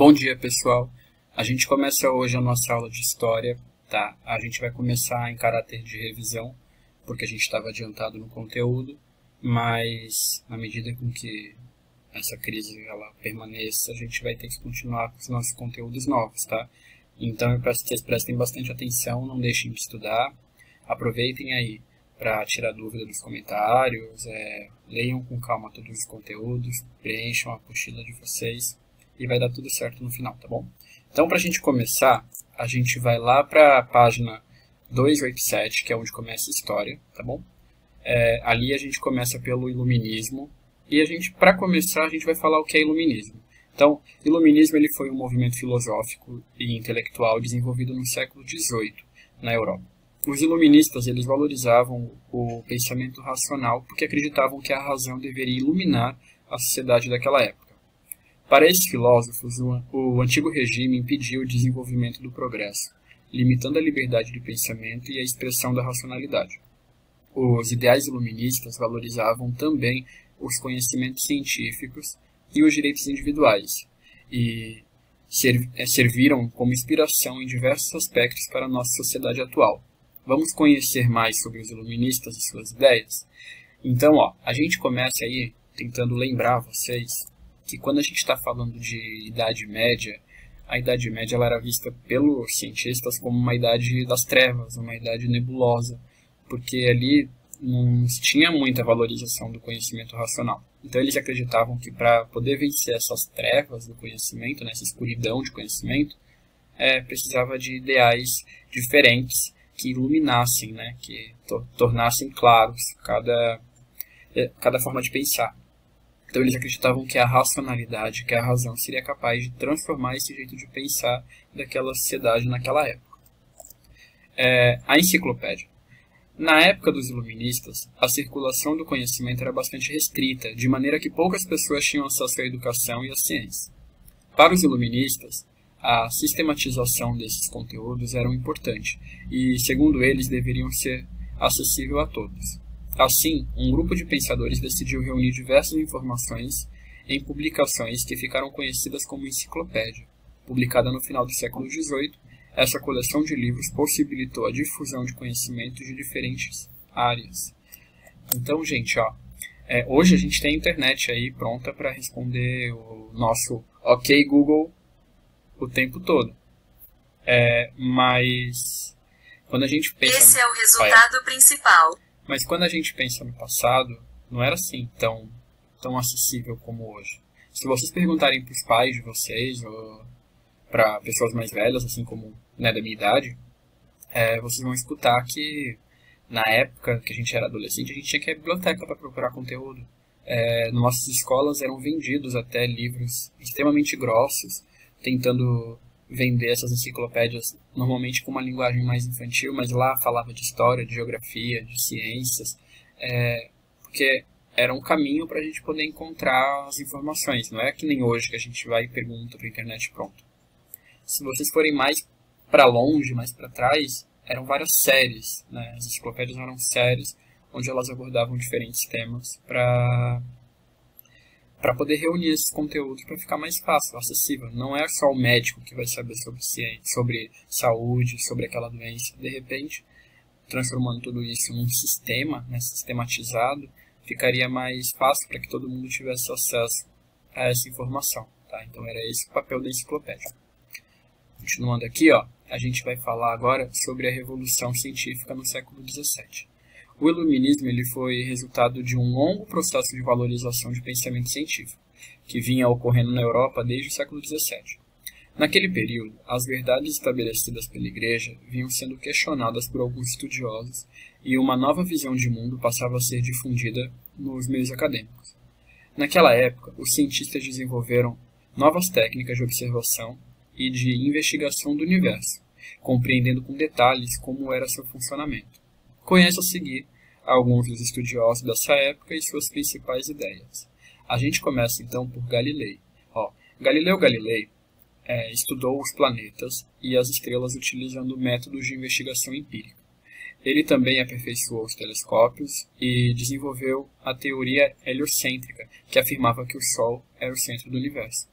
Bom dia, pessoal. A gente começa hoje a nossa aula de História, tá? A gente vai começar em caráter de revisão, porque a gente estava adiantado no conteúdo, mas na medida com que essa crise ela permaneça, a gente vai ter que continuar com os nossos conteúdos novos, tá? Então eu peço que vocês prestem bastante atenção, não deixem de estudar, aproveitem aí para tirar dúvida dos comentários, leiam com calma todos os conteúdos, preencham a apostila de vocês e vai dar tudo certo no final, tá bom? Então, para a gente começar, a gente vai lá para a página 287, que é onde começa a história, tá bom? Ali a gente começa pelo Iluminismo e para começar, a gente vai falar o que é Iluminismo. Então, Iluminismo ele foi um movimento filosófico e intelectual desenvolvido no século XVIII na Europa. Os iluministas eles valorizavam o pensamento racional porque acreditavam que a razão deveria iluminar a sociedade daquela época. Para esses filósofos, o antigo regime impediu o desenvolvimento do progresso, limitando a liberdade de pensamento e a expressão da racionalidade. Os ideais iluministas valorizavam também os conhecimentos científicos e os direitos individuais, e serviram como inspiração em diversos aspectos para a nossa sociedade atual. Vamos conhecer mais sobre os iluministas e suas ideias? Então, a gente começa aí tentando lembrar vocês que quando a gente está falando de Idade Média, a Idade Média ela era vista pelos cientistas como uma idade das trevas, uma idade nebulosa, porque ali não tinha muita valorização do conhecimento racional. Então eles acreditavam que para poder vencer essas trevas do conhecimento, essa escuridão de conhecimento, precisava de ideais diferentes que iluminassem, que tornassem claros cada forma de pensar. Então eles acreditavam que a racionalidade, que a razão, seria capaz de transformar esse jeito de pensar daquela sociedade naquela época. A enciclopédia. Na época dos iluministas, a circulação do conhecimento era bastante restrita, de maneira que poucas pessoas tinham acesso à educação e à ciência. Para os iluministas, a sistematização desses conteúdos era importante e, segundo eles, deveriam ser acessíveis a todos. Assim, um grupo de pensadores decidiu reunir diversas informações em publicações que ficaram conhecidas como enciclopédia. Publicada no final do século XVIII, essa coleção de livros possibilitou a difusão de conhecimentos de diferentes áreas. Então, gente, hoje a gente tem a internet aí pronta para responder o nosso OK Google o tempo todo. Mas quando a gente pensa... Esse é o resultado principal. Mas quando a gente pensa no passado, não era assim tão acessível como hoje. Se vocês perguntarem para os pais de vocês, ou para pessoas mais velhas, assim como da minha idade, vocês vão escutar que na época que a gente era adolescente, a gente tinha que ir à biblioteca para procurar conteúdo. Nossas escolas eram vendidos até livros extremamente grossos, tentando vender essas enciclopédias normalmente com uma linguagem mais infantil, mas lá falava de história, de geografia, de ciências, porque era um caminho para a gente poder encontrar as informações. Não é que nem hoje que a gente vai e pergunta para a internet pronto. Se vocês forem mais para longe, mais para trás, eram várias séries. As enciclopédias eram séries onde elas abordavam diferentes temas para poder reunir esses conteúdos para ficar mais fácil, acessível. Não é só o médico que vai saber sobre ciência, sobre saúde, sobre aquela doença. De repente, transformando tudo isso num sistema, sistematizado, ficaria mais fácil para que todo mundo tivesse acesso a essa informação. Tá? Então era esse o papel da enciclopédia. Continuando aqui, a gente vai falar agora sobre a Revolução Científica no século XVII. O iluminismo ele foi resultado de um longo processo de valorização de pensamento científico, que vinha ocorrendo na Europa desde o século XVII. Naquele período, as verdades estabelecidas pela Igreja vinham sendo questionadas por alguns estudiosos e uma nova visão de mundo passava a ser difundida nos meios acadêmicos. Naquela época, os cientistas desenvolveram novas técnicas de observação e de investigação do universo, compreendendo com detalhes como era seu funcionamento. Conheça a seguir alguns dos estudiosos dessa época e suas principais ideias. A gente começa então por Galileu. Galileu Galilei estudou os planetas e as estrelas utilizando métodos de investigação empírica. Ele também aperfeiçoou os telescópios e desenvolveu a teoria heliocêntrica, que afirmava que o Sol era o centro do universo.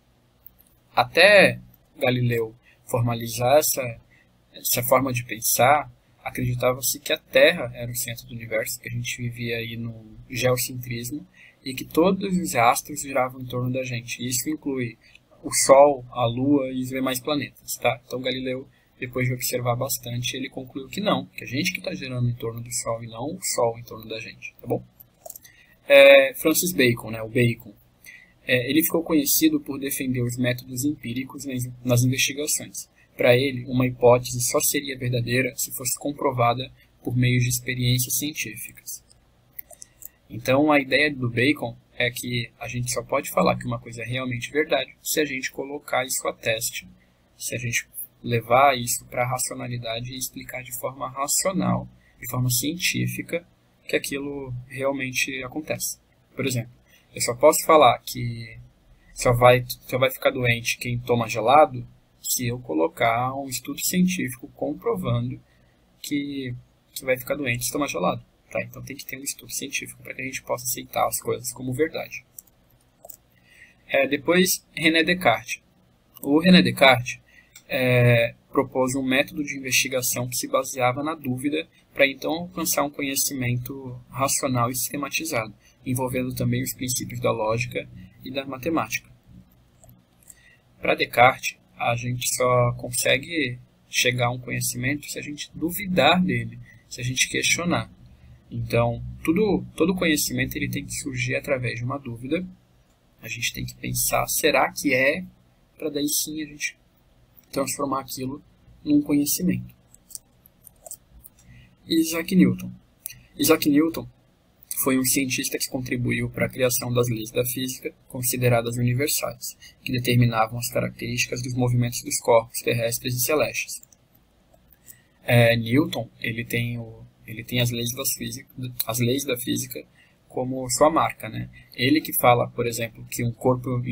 Até Galileu formalizar essa forma de pensar, acreditava-se que a Terra era o centro do universo, que a gente vivia aí no geocentrismo, e que todos os astros giravam em torno da gente. Isso inclui o Sol, a Lua e os demais planetas, tá? Então Galileu, depois de observar bastante, ele concluiu que não, que a gente que está girando em torno do Sol e não o Sol em torno da gente, tá bom? Francis Bacon, né, o Bacon, ele ficou conhecido por defender os métodos empíricos nas investigações. Para ele, uma hipótese só seria verdadeira se fosse comprovada por meio de experiências científicas. Então, a ideia do Bacon é que a gente só pode falar que uma coisa é realmente verdade se a gente colocar isso a teste, se a gente levar isso para a racionalidade e explicar de forma racional, de forma científica, que aquilo realmente acontece. Por exemplo, eu só posso falar que só vai ficar doente quem toma gelado se eu colocar um estudo científico comprovando que vai ficar doente se tomar gelado. Tá? Então tem que ter um estudo científico para que a gente possa aceitar as coisas como verdade. Depois, René Descartes. O René Descartes propôs um método de investigação que se baseava na dúvida para então alcançar um conhecimento racional e sistematizado, envolvendo também os princípios da lógica e da matemática. Para Descartes, a gente só consegue chegar a um conhecimento se a gente duvidar dele, se a gente questionar. Então, todo conhecimento ele tem que surgir através de uma dúvida. A gente tem que pensar, será que é? Para daí sim a gente transformar aquilo num conhecimento. Isaac Newton. Isaac Newton foi um cientista que contribuiu para a criação das leis da física, consideradas universais, que determinavam as características dos movimentos dos corpos terrestres e celestes. Newton ele tem as leis da física como sua marca, né? Ele que fala, por exemplo, que um corpo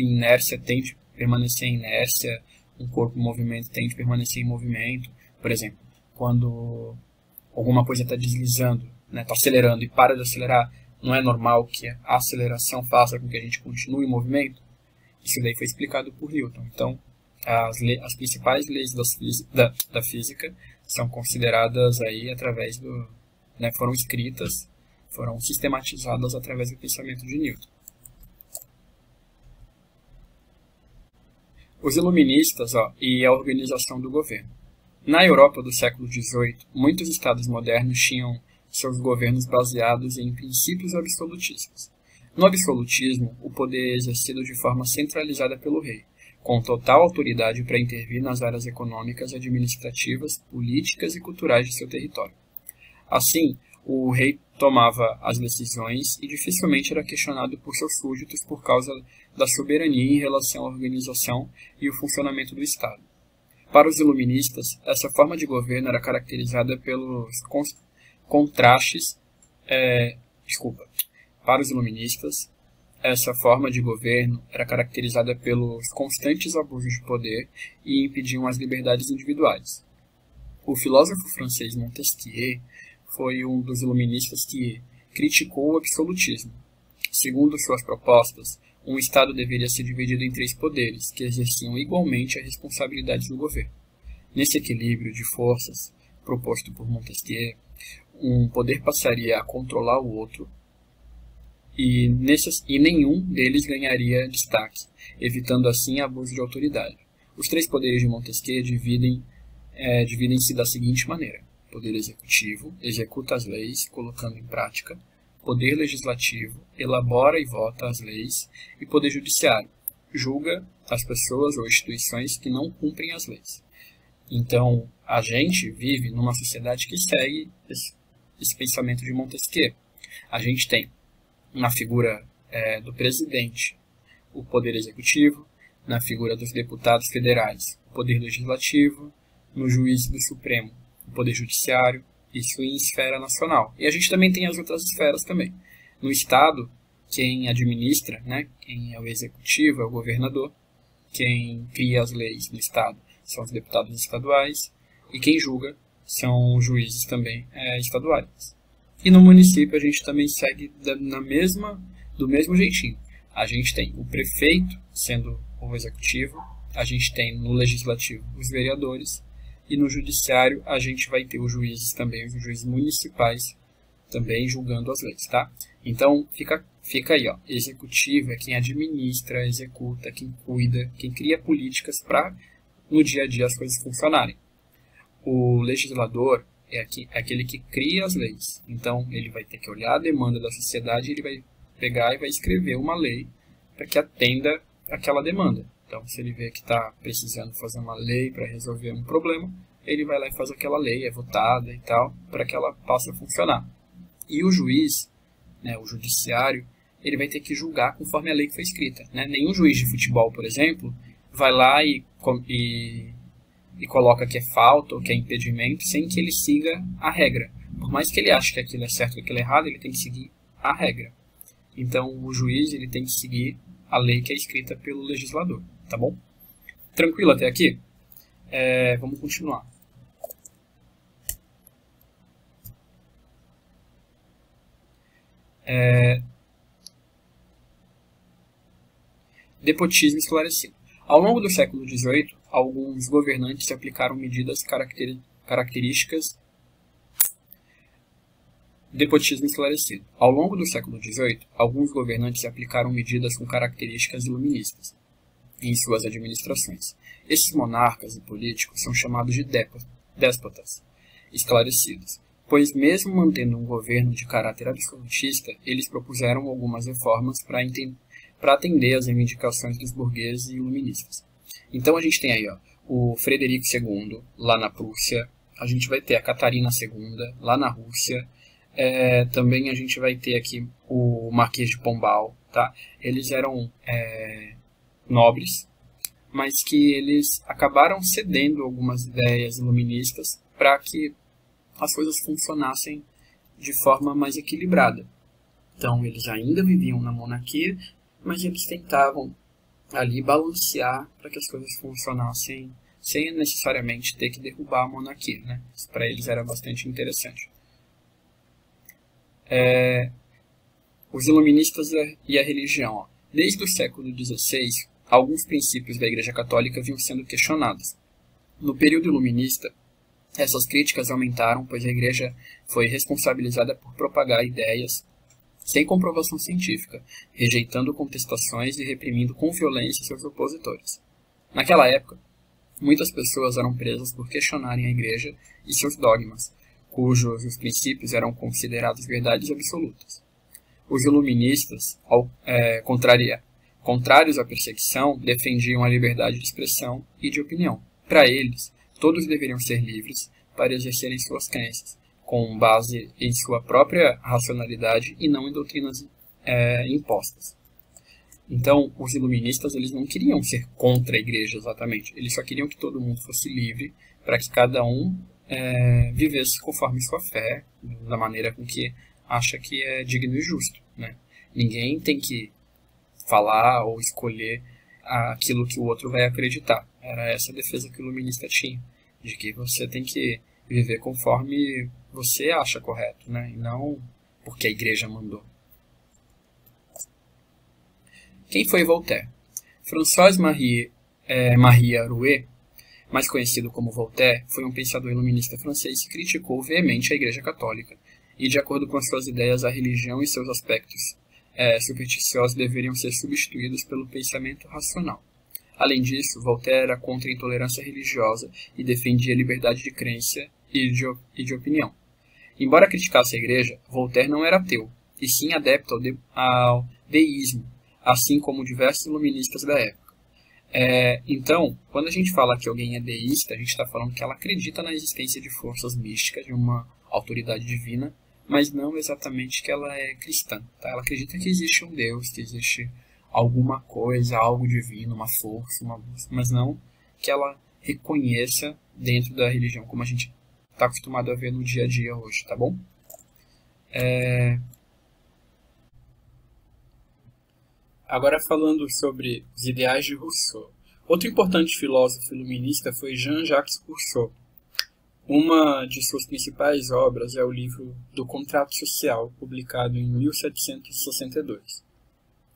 em inércia tende a permanecer em inércia, um corpo em movimento tende a permanecer em movimento. Por exemplo, quando alguma coisa está deslizando, está acelerando e para de acelerar, não é normal que a aceleração faça com que a gente continue em movimento? Isso daí foi explicado por Newton. Então, as principais leis da física são consideradas aí através foram escritas, foram sistematizadas através do pensamento de Newton. Os iluministas e a organização do governo. Na Europa do século XVIII, muitos estados modernos tinham seus governos baseados em princípios absolutistas. No absolutismo, o poder é exercido de forma centralizada pelo rei, com total autoridade para intervir nas áreas econômicas, administrativas, políticas e culturais de seu território. Assim, o rei tomava as decisões e dificilmente era questionado por seus súditos por causa da soberania em relação à organização e o funcionamento do Estado. Para os iluministas, essa forma de governo era caracterizada pelos contrastes. Para os iluministas, essa forma de governo era caracterizada pelos constantes abusos de poder e impediam as liberdades individuais. O filósofo francês Montesquieu foi um dos iluministas que criticou o absolutismo. Segundo suas propostas, um Estado deveria ser dividido em 3 poderes, que exerciam igualmente as responsabilidades do governo. Nesse equilíbrio de forças proposto por Montesquieu, um poder passaria a controlar o outro e nenhum deles ganharia destaque, evitando assim abuso de autoridade. Os 3 poderes de Montesquieu dividem-se da seguinte maneira: poder executivo, executa as leis, colocando em prática; poder legislativo, elabora e vota as leis; e poder judiciário, julga as pessoas ou instituições que não cumprem as leis. Então, a gente vive numa sociedade que segue esse pensamento de Montesquieu. A gente tem na figura do presidente o poder executivo, na figura dos deputados federais o poder legislativo, no juiz do Supremo o poder judiciário, isso em esfera nacional. E a gente também tem as outras esferas também. No Estado, quem administra, quem é o executivo é o governador, quem cria as leis no Estado são os deputados estaduais, e quem julga são os juízes também estaduais. E no município a gente também segue do mesmo jeitinho. A gente tem o prefeito sendo o executivo, a gente tem no legislativo os vereadores, e no judiciário a gente vai ter os juízes também, os juízes municipais, também julgando as leis, tá? Então, fica aí, ó. Executivo é quem administra, executa, quem cuida, quem cria políticas para, no dia a dia, as coisas funcionarem. O legislador é aquele que cria as leis. Então, ele vai ter que olhar a demanda da sociedade e ele vai pegar e vai escrever uma lei para que atenda aquela demanda. Então, se ele vê que está precisando fazer uma lei para resolver um problema, ele vai lá e faz aquela lei, é votada e tal, para que ela passe a funcionar. E o juiz, né, o judiciário, ele vai ter que julgar conforme a lei que foi escrita. Né? Nenhum juiz de futebol, por exemplo, vai lá e coloca que é falta ou que é impedimento sem que ele siga a regra. Por mais que ele ache que aquilo é certo ou aquilo é errado, ele tem que seguir a regra. Então, o juiz ele tem que seguir a lei que é escrita pelo legislador. Tá bom? Tranquilo até aqui? Vamos continuar. Despotismo esclarecido. Ao longo do século XVIII, alguns governantes aplicaram medidas características. Despotismo esclarecido. Ao longo do século XVIII, alguns governantes aplicaram medidas com características iluministas em suas administrações. Esses monarcas e políticos são chamados de déspotas esclarecidos, pois mesmo mantendo um governo de caráter absolutista, eles propuseram algumas reformas para atender às reivindicações dos burgueses e iluministas. Então a gente tem aí o Frederico II, lá na Prússia, a gente vai ter a Catarina II, lá na Rússia, também a gente vai ter aqui o Marquês de Pombal, tá? Eles eram nobres, mas que eles acabaram cedendo algumas ideias iluministas para que as coisas funcionassem de forma mais equilibrada. Então, eles ainda viviam na monarquia, mas eles tentavam ali balancear para que as coisas funcionassem sem necessariamente ter que derrubar a monarquia, né? Isso para eles era bastante interessante. Os iluministas e a religião. Desde o século XVI, alguns princípios da Igreja Católica vinham sendo questionados. No período iluminista, essas críticas aumentaram, pois a Igreja foi responsabilizada por propagar ideias sem comprovação científica, rejeitando contestações e reprimindo com violência seus opositores. Naquela época, muitas pessoas eram presas por questionarem a Igreja e seus dogmas, cujos os princípios eram considerados verdades absolutas. Os iluministas, contrários à perseguição, defendiam a liberdade de expressão e de opinião. Para eles, todos deveriam ser livres para exercerem suas crenças, com base em sua própria racionalidade e não em doutrinas impostas. Então, os iluministas eles não queriam ser contra a igreja exatamente, eles só queriam que todo mundo fosse livre para que cada um vivesse conforme sua fé, da maneira com que acha que é digno e justo. Né? Ninguém tem que falar ou escolher aquilo que o outro vai acreditar. Era essa a defesa que o iluminista tinha, de que você tem que viver conforme você acha correto, né? E não porque a igreja mandou. Quem foi Voltaire? François-Marie Arouet, mais conhecido como Voltaire, foi um pensador iluminista francês que criticou veemente a Igreja Católica e, de acordo com as suas ideias, a religião e seus aspectos supersticiosos deveriam ser substituídos pelo pensamento racional. Além disso, Voltaire era contra a intolerância religiosa e defendia a liberdade de crença e de opinião. Embora criticasse a Igreja, Voltaire não era ateu, e sim adepto ao deísmo, assim como diversos iluministas da época. Então, quando a gente fala que alguém é deísta, a gente está falando que ela acredita na existência de forças místicas, de uma autoridade divina, mas não exatamente que ela é cristã. Tá? Ela acredita que existe um Deus, que existe alguma coisa, algo divino, uma força, uma luz, mas não que ela reconheça dentro da religião, como a gente está acostumado a ver no dia a dia hoje, tá bom? Agora falando sobre os ideais de Rousseau. Outro importante filósofo iluminista foi Jean-Jacques Rousseau. Uma de suas principais obras é o livro do Contrato Social, publicado em 1762.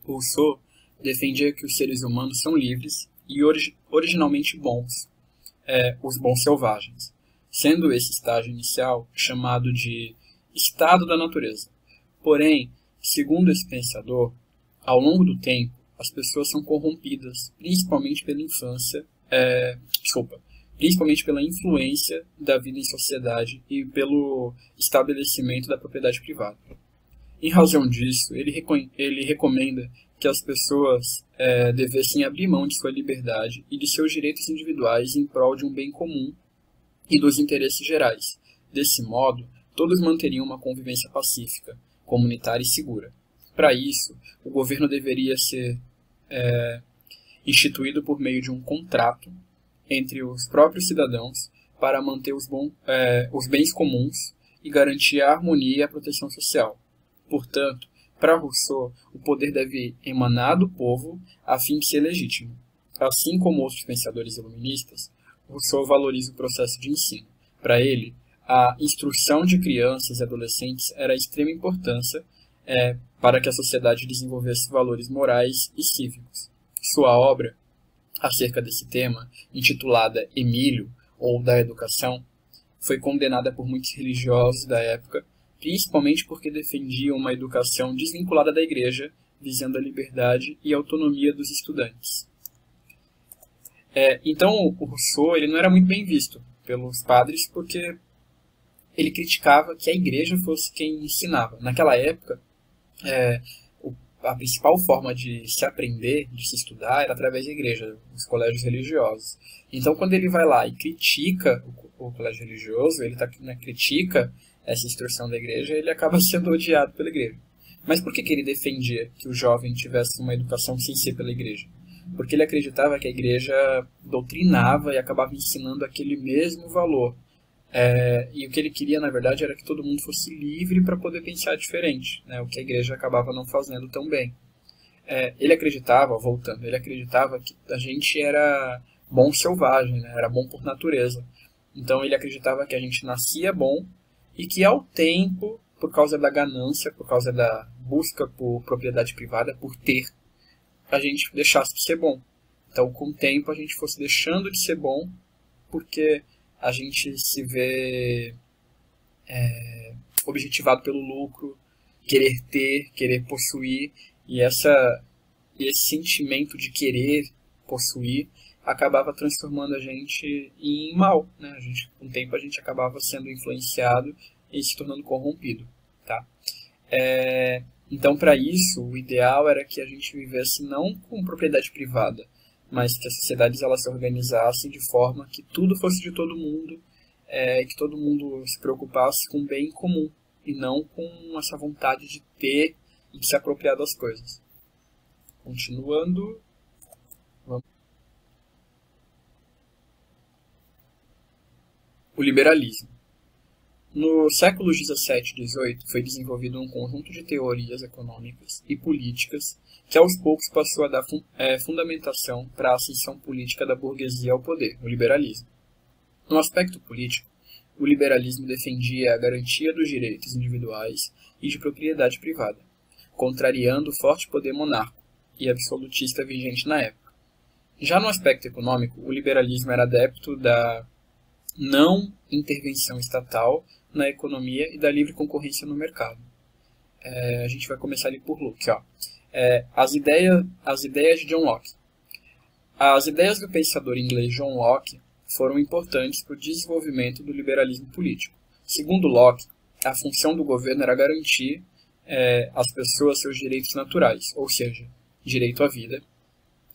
Rousseau defendia que os seres humanos são livres e originalmente bons, os bons selvagens, sendo esse estágio inicial chamado de estado da natureza. Porém, segundo esse pensador, ao longo do tempo, as pessoas são corrompidas, principalmente pela principalmente pela influência da vida em sociedade e pelo estabelecimento da propriedade privada. Em razão disso, ele recomenda que as pessoas devessem abrir mão de sua liberdade e de seus direitos individuais em prol de um bem comum e dos interesses gerais. Desse modo, todos manteriam uma convivência pacífica, comunitária e segura. Para isso, o governo deveria ser instituído por meio de um contrato entre os próprios cidadãos para manter os bens comuns e garantir a harmonia e a proteção social. Portanto, para Rousseau, o poder deve emanar do povo a fim de ser legítimo. Assim como outros pensadores iluministas, Rousseau valoriza o processo de ensino. Para ele, a instrução de crianças e adolescentes era de extrema importância para que a sociedade desenvolvesse valores morais e cívicos. Sua obra, acerca desse tema, intitulada Emílio, ou da Educação, foi condenada por muitos religiosos da época, principalmente porque defendia uma educação desvinculada da igreja, visando a liberdade e autonomia dos estudantes. Então, o Rousseau ele não era muito bem visto pelos padres porque ele criticava que a igreja fosse quem ensinava. Naquela época, a principal forma de se aprender, de se estudar, era através da igreja, dos colégios religiosos. Então, quando ele vai lá e critica o colégio religioso, ele critica essa instrução da igreja, ele acaba sendo odiado pela igreja. Mas por que ele defendia que o jovem tivesse uma educação sem ser pela igreja? Porque ele acreditava que a igreja doutrinava e acabava ensinando aquele mesmo valor. E o que ele queria, na verdade, era que todo mundo fosse livre para poder pensar diferente, né? O que a igreja acabava não fazendo tão bem. Ele acreditava que a gente era bom selvagem, né? Era bom por natureza. Então ele acreditava que a gente nascia bom e que ao tempo, por causa da ganância, por causa da busca por propriedade privada, por ter, a gente deixasse de ser bom. Então, com o tempo, a gente fosse deixando de ser bom porque a gente se vê objetivado pelo lucro, querer ter, querer possuir, e esse sentimento de querer possuir acabava transformando a gente em mal, né? Com o tempo a gente acabava sendo influenciado e se tornando corrompido, tá? Então, para isso, o ideal era que a gente vivesse não com propriedade privada, mas que as sociedades elas se organizassem de forma que tudo fosse de todo mundo, que todo mundo se preocupasse com o bem comum, e não com essa vontade de ter e de se apropriar das coisas. Continuando, vamos. O liberalismo. No séculos 17 e 18 foi desenvolvido um conjunto de teorias econômicas e políticas que aos poucos passou a dar fundamentação para a ascensão política da burguesia ao poder, o liberalismo. No aspecto político, o liberalismo defendia a garantia dos direitos individuais e de propriedade privada, contrariando o forte poder monárquico e absolutista vigente na época. Já no aspecto econômico, o liberalismo era adepto da não intervenção estatal na economia e da livre concorrência no mercado. A gente vai começar ali por Locke. As ideias de John Locke. As ideias do pensador inglês John Locke foram importantes para o desenvolvimento do liberalismo político. Segundo Locke, a função do governo era garantir às pessoas seus direitos naturais, ou seja, direito à vida,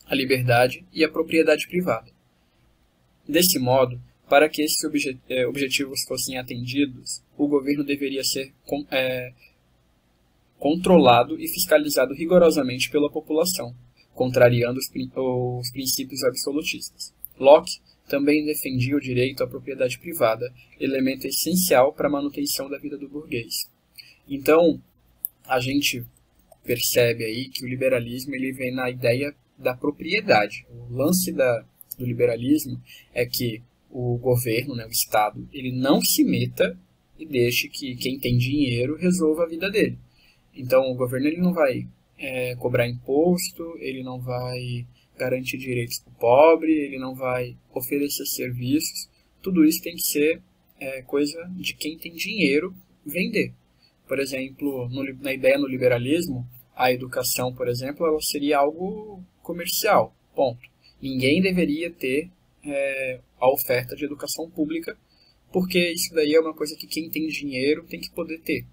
à liberdade e à propriedade privada. Desse modo, para que esses objetivos fossem atendidos, o governo deveria ser controlado e fiscalizado rigorosamente pela população, contrariando os princípios absolutistas. Locke também defendia o direito à propriedade privada, elemento essencial para a manutenção da vida do burguês. Então, a gente percebe aí que o liberalismo ele vem na ideia da propriedade. O lance do liberalismo é que o governo, né, o Estado, ele não se meta e deixe que quem tem dinheiro resolva a vida dele. Então, o governo ele não vai cobrar imposto, ele não vai garantir direitos para o pobre, ele não vai oferecer serviços. Tudo isso tem que ser coisa de quem tem dinheiro vender. Por exemplo, na ideia no liberalismo, a educação, por exemplo, ela seria algo comercial, ponto. Ninguém deveria ter a oferta de educação pública, porque isso daí é uma coisa que quem tem dinheiro tem que poder ter,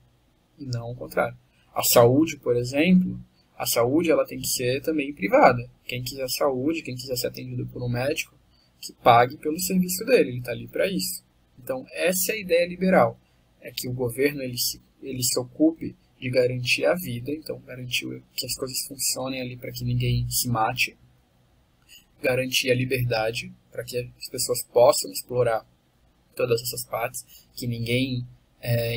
e não o contrário. A saúde, por exemplo, a saúde ela tem que ser também privada. Quem quiser saúde, quem quiser ser atendido por um médico, que pague pelo serviço dele, ele está ali para isso. Então, essa é a ideia liberal, é que o governo ele se ocupe de garantir a vida, então garantir que as coisas funcionem ali para que ninguém se mate, garantir a liberdade para que as pessoas possam explorar todas essas partes, que ninguém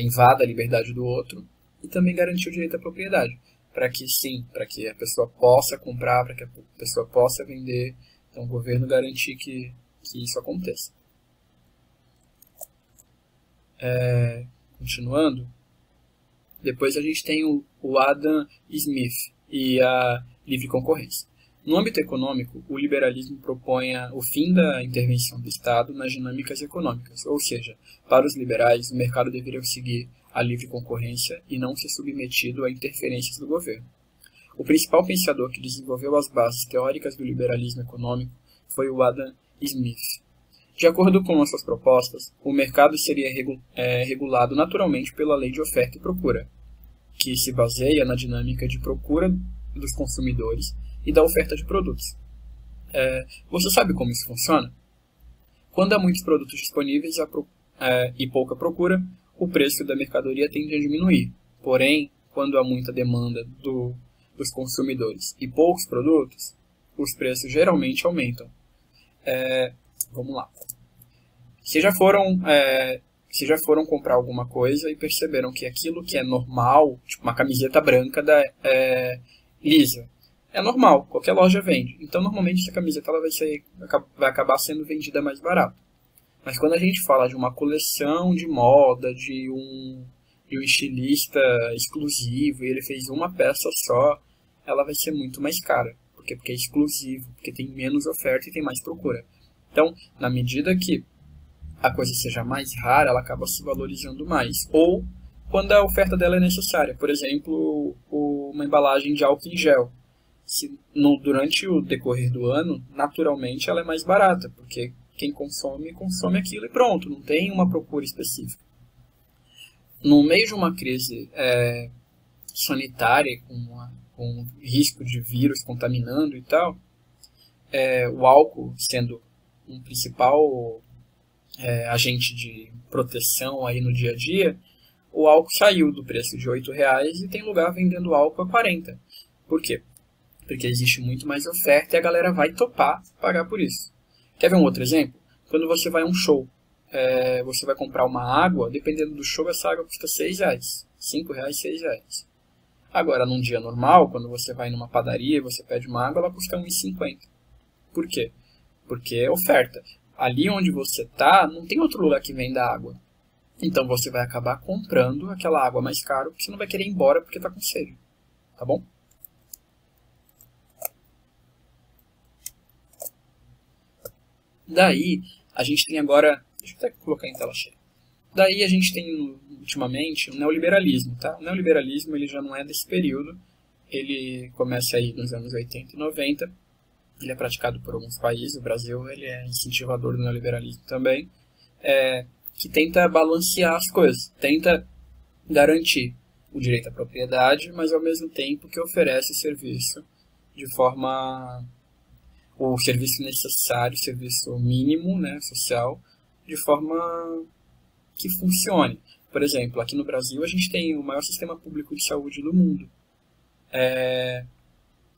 invada a liberdade do outro, e também garantir o direito à propriedade, para que para que a pessoa possa comprar, para que a pessoa possa vender. Então o governo garantir que isso aconteça. Continuando, depois a gente tem o Adam Smith e a livre concorrência. No âmbito econômico, o liberalismo propõe o fim da intervenção do Estado nas dinâmicas econômicas, ou seja, para os liberais, o mercado deveria seguir a livre concorrência e não ser submetido a interferências do governo. O principal pensador que desenvolveu as bases teóricas do liberalismo econômico foi o Adam Smith. De acordo com as suas propostas, o mercado seria regulado naturalmente pela lei de oferta e procura, que se baseia na dinâmica de procura dos consumidores e da oferta de produtos. Você sabe como isso funciona? Quando há muitos produtos disponíveis e pouca procura, o preço da mercadoria tende a diminuir. Porém, quando há muita demanda dos consumidores e poucos produtos, os preços geralmente aumentam. Vamos lá. Se já foram comprar alguma coisa e perceberam que aquilo que é normal, tipo uma camiseta branca lisa, é normal, qualquer loja vende. Então, normalmente, essa camiseta ela vai acabar sendo vendida mais barato. Mas quando a gente fala de uma coleção de moda, de um estilista exclusivo, e ele fez uma peça só, ela vai ser muito mais cara. Porque é exclusivo, porque tem menos oferta e tem mais procura. Então, na medida que a coisa seja mais rara, ela acaba se valorizando mais. Ou quando a oferta dela é necessária. Por exemplo, uma embalagem de álcool em gel. Durante o decorrer do ano, naturalmente ela é mais barata, porque quem consome aquilo e pronto, não tem uma procura específica. No meio de uma crise sanitária, com risco de vírus contaminando e tal, o álcool sendo um principal agente de proteção aí no dia a dia, o álcool saiu do preço de R$8 e tem lugar vendendo álcool a 40. Por quê? Porque existe muito mais oferta e a galera vai topar pagar por isso. Quer ver um outro exemplo? Quando você vai a um show, você vai comprar uma água, dependendo do show, essa água custa R$6, R$5, R$6. Agora, num dia normal, quando você vai numa padaria e você pede uma água, ela custa R$1,50. Por quê? Porque é oferta. Ali onde você está, não tem outro lugar que venda água. Então você vai acabar comprando aquela água mais cara, porque você não vai querer ir embora porque está com sede. Tá bom? Daí, a gente tem agora... Deixa eu até colocar em tela cheia. Daí a gente tem, ultimamente, o neoliberalismo. Tá? O neoliberalismo ele já não é desse período. Ele começa aí nos anos 80 e 90. Ele é praticado por alguns países. O Brasil ele é incentivador do neoliberalismo também. Que tenta balancear as coisas. Tenta garantir o direito à propriedade, mas ao mesmo tempo que oferece o serviço de forma... o serviço necessário, o serviço mínimo, né, social, de forma que funcione. Por exemplo, aqui no Brasil a gente tem o maior sistema público de saúde do mundo,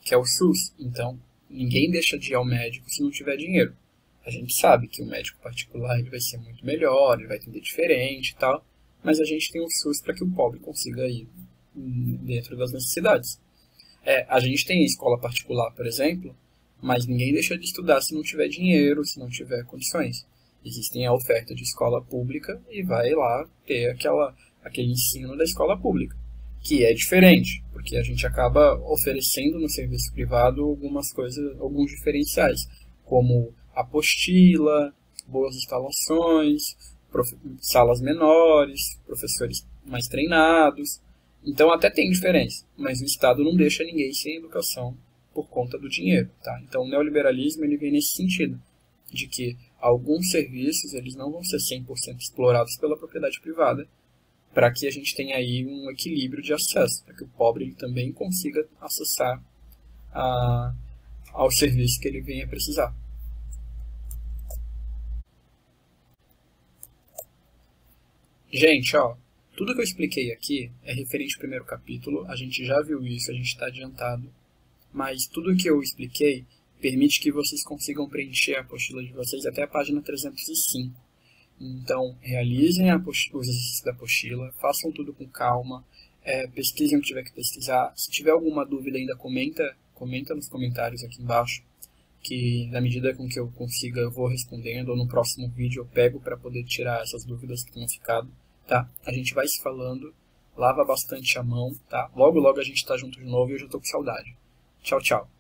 que é o SUS. Então, ninguém deixa de ir ao médico se não tiver dinheiro. A gente sabe que o médico particular ele vai ser muito melhor, ele vai atender diferente e tal, mas a gente tem o SUS para que o pobre consiga ir dentro das necessidades. A gente tem escola particular, por exemplo, mas ninguém deixa de estudar se não tiver dinheiro, se não tiver condições. Existem a oferta de escola pública e vai lá ter aquele ensino da escola pública, que é diferente, porque a gente acaba oferecendo no serviço privado algumas coisas, alguns diferenciais, como apostila, boas instalações, salas menores, professores mais treinados. Então até tem diferença, mas o Estado não deixa ninguém sem educação por conta do dinheiro. Tá? Então o neoliberalismo ele vem nesse sentido, de que alguns serviços eles não vão ser 100% explorados pela propriedade privada, para que a gente tenha aí um equilíbrio de acesso, para que o pobre ele também consiga acessar ao serviço que ele venha precisar. Gente, ó, tudo que eu expliquei aqui é referente ao primeiro capítulo, a gente já viu isso, a gente está adiantado, mas tudo que eu expliquei permite que vocês consigam preencher a apostila de vocês até a página 305. Então, realizem os exercícios da apostila, façam tudo com calma, pesquisem o que tiver que pesquisar. Se tiver alguma dúvida ainda, comenta nos comentários aqui embaixo, que na medida com que eu consiga eu vou respondendo, ou no próximo vídeo eu pego para poder tirar essas dúvidas que tenham ficado. Tá? A gente vai se falando, lava bastante a mão, tá? Logo logo a gente tá junto de novo e eu já tô com saudade. Tchau, tchau.